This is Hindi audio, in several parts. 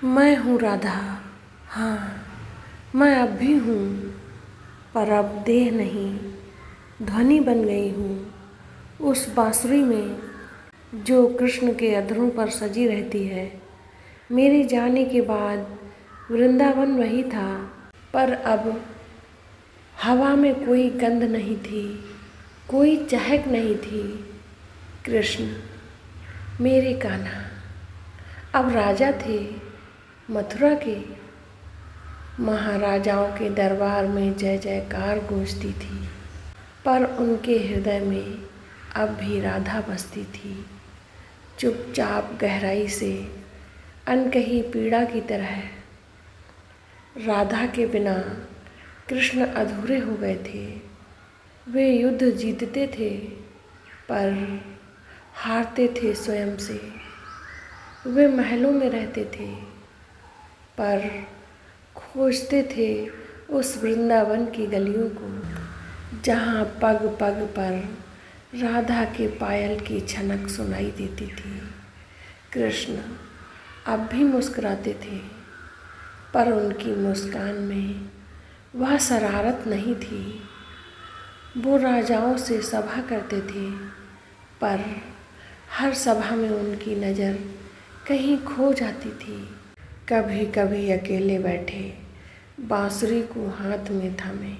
मैं हूँ राधा। हाँ, मैं अब भी हूँ, पर अब देह नहीं, ध्वनि बन गई हूँ उस बांसुरी में जो कृष्ण के अधरों पर सजी रहती है। मेरे जाने के बाद वृंदावन वही था, पर अब हवा में कोई गंध नहीं थी, कोई चहक नहीं थी। कृष्ण मेरे कान्हा अब राजा थे मथुरा के। महाराजाओं के दरबार में जय जयकार गूंजती थी, पर उनके हृदय में अब भी राधा बसती थी, चुपचाप गहराई से, अनकही पीड़ा की तरह। राधा के बिना कृष्ण अधूरे हो गए थे। वे युद्ध जीतते थे, पर हारते थे स्वयं से। वे महलों में रहते थे, पर खोजते थे उस वृंदावन की गलियों को, जहाँ पग पग पर राधा के पायल की छनक सुनाई देती थी। कृष्ण अब भी मुस्कुराते थे, पर उनकी मुस्कान में वह शरारत नहीं थी। वो राजाओं से सभा करते थे, पर हर सभा में उनकी नज़र कहीं खो जाती थी। कभी कभी अकेले बैठे, बांसुरी को हाथ में थामे,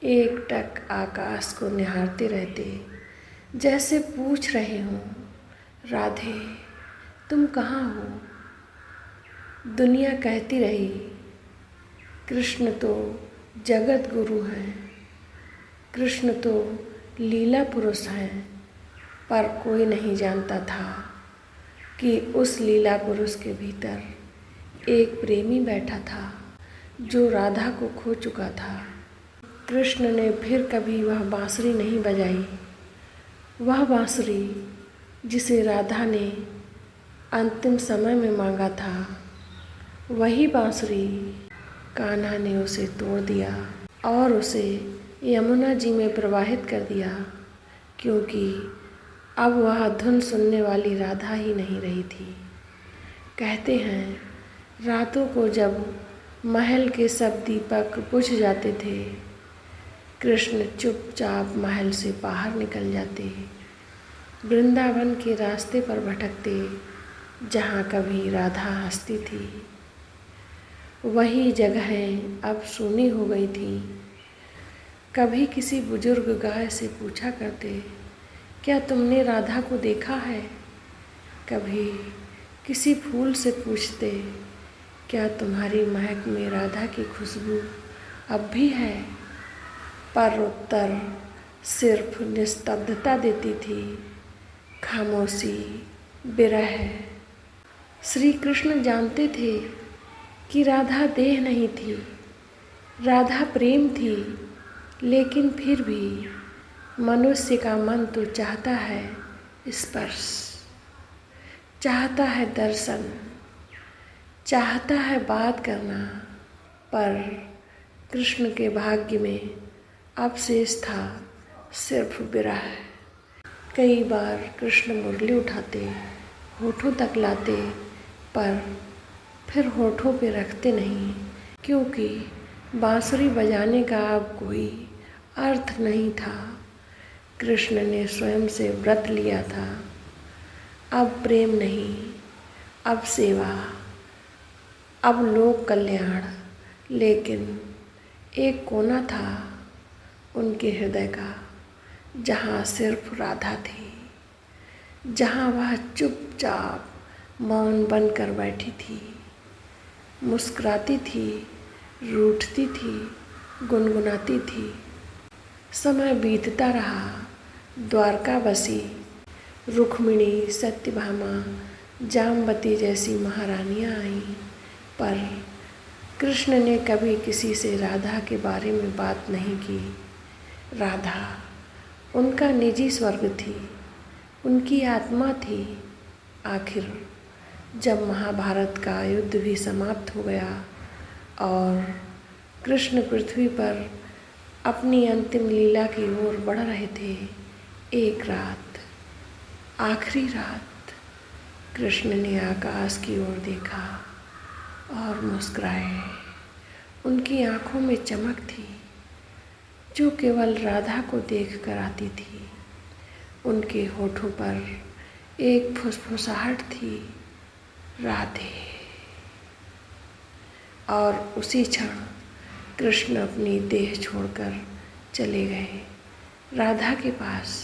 एकटक आकाश को निहारते रहते, जैसे पूछ रहे हों, राधे तुम कहाँ हो? दुनिया कहती रही, कृष्ण तो जगत गुरु हैं, कृष्ण तो लीला पुरुष हैं, पर कोई नहीं जानता था कि उस लीला पुरुष के भीतर एक प्रेमी बैठा था जो राधा को खो चुका था। कृष्ण ने फिर कभी वह बांसुरी नहीं बजाई, वह बांसुरी जिसे राधा ने अंतिम समय में मांगा था। वही बांसुरी कान्हा ने उसे तोड़ दिया और उसे यमुना जी में प्रवाहित कर दिया, क्योंकि अब वह धुन सुनने वाली राधा ही नहीं रही थी। कहते हैं, रातों को जब महल के सब दीपक बुझ जाते थे, कृष्ण चुपचाप महल से बाहर निकल जाते, वृंदावन के रास्ते पर भटकते, जहाँ कभी राधा हंसती थी। वही जगहें अब सूनी हो गई थी। कभी किसी बुजुर्ग गाय से पूछा करते, क्या तुमने राधा को देखा है? कभी किसी फूल से पूछते, क्या तुम्हारी महक में राधा की खुशबू अब भी है? पर उत्तर सिर्फ निस्तब्धता देती थी, खामोशी, विरह। श्री कृष्ण जानते थे कि राधा देह नहीं थी, राधा प्रेम थी, लेकिन फिर भी मनुष्य का मन तो चाहता है स्पर्श, चाहता है दर्शन, चाहता है बात करना। पर कृष्ण के भाग्य में अब शेष था सिर्फ विरह। कई बार कृष्ण मुरली उठाते, होठों तक लाते, पर फिर होठों पे रखते नहीं, क्योंकि बांसुरी बजाने का अब कोई अर्थ नहीं था। कृष्ण ने स्वयं से व्रत लिया था, अब प्रेम नहीं, अब सेवा, अब लोक कल्याण। लेकिन एक कोना था उनके हृदय का, जहाँ सिर्फ राधा थी, जहाँ वह चुपचाप मौन बनकर बैठी थी, मुस्कुराती थी, रूठती थी, गुनगुनाती थी। समय बीतता रहा, द्वारका बसी, रुक्मिणी, सत्यभामा, जामवती जैसी महारानियाँ आईं, पर कृष्ण ने कभी किसी से राधा के बारे में बात नहीं की। राधा उनका निजी स्वर्ग थी, उनकी आत्मा थी। आखिर जब महाभारत का युद्ध भी समाप्त हो गया और कृष्ण पृथ्वी पर अपनी अंतिम लीला की ओर बढ़ रहे थे, एक रात, आखिरी रात, कृष्ण ने आकाश की ओर देखा मुस्कुराए। उनकी आँखों में चमक थी जो केवल राधा को देख कर आती थी। उनके होठों पर एक फुसफुसाहट थी, राधे। और उसी क्षण कृष्ण अपनी देह छोड़कर चले गए राधा के पास,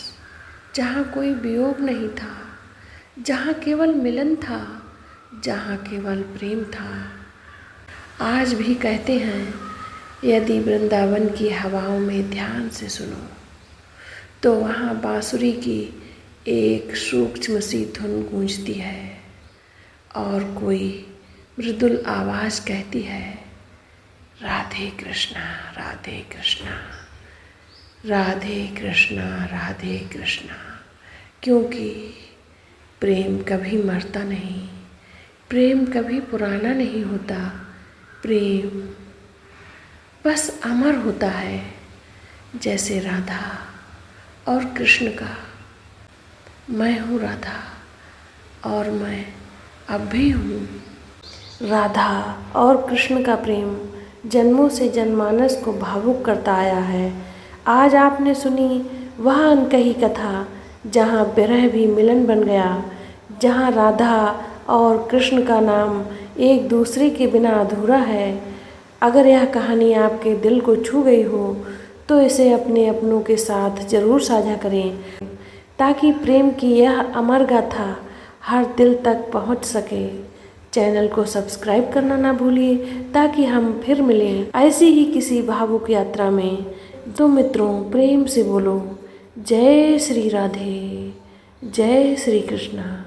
जहाँ कोई वियोग नहीं था, जहाँ केवल मिलन था, जहाँ केवल प्रेम था। आज भी कहते हैं, यदि वृंदावन की हवाओं में ध्यान से सुनो तो वहाँ बांसुरी की एक सूक्ष्म सी धुन गूंजती है और कोई मृदुल आवाज़ कहती है, राधे कृष्णा राधे कृष्णा, राधे कृष्णा राधे कृष्णा। क्योंकि प्रेम कभी मरता नहीं, प्रेम कभी पुराना नहीं होता, प्रेम बस अमर होता है, जैसे राधा और कृष्ण का। मैं हूँ राधा और मैं अब भी हूँ। राधा और कृष्ण का प्रेम जन्मों से जनमानस को भावुक करता आया है। आज आपने सुनी वह अनकही कथा, जहाँ विरह भी मिलन बन गया, जहाँ राधा और कृष्ण का नाम एक दूसरे के बिना अधूरा है। अगर यह कहानी आपके दिल को छू गई हो तो इसे अपने अपनों के साथ ज़रूर साझा करें, ताकि प्रेम की यह अमर गाथा हर दिल तक पहुंच सके। चैनल को सब्सक्राइब करना ना भूलिए, ताकि हम फिर मिलें ऐसी ही किसी भावुक यात्रा में। तो मित्रों, प्रेम से बोलो, जय श्री राधे, जय श्री कृष्णा।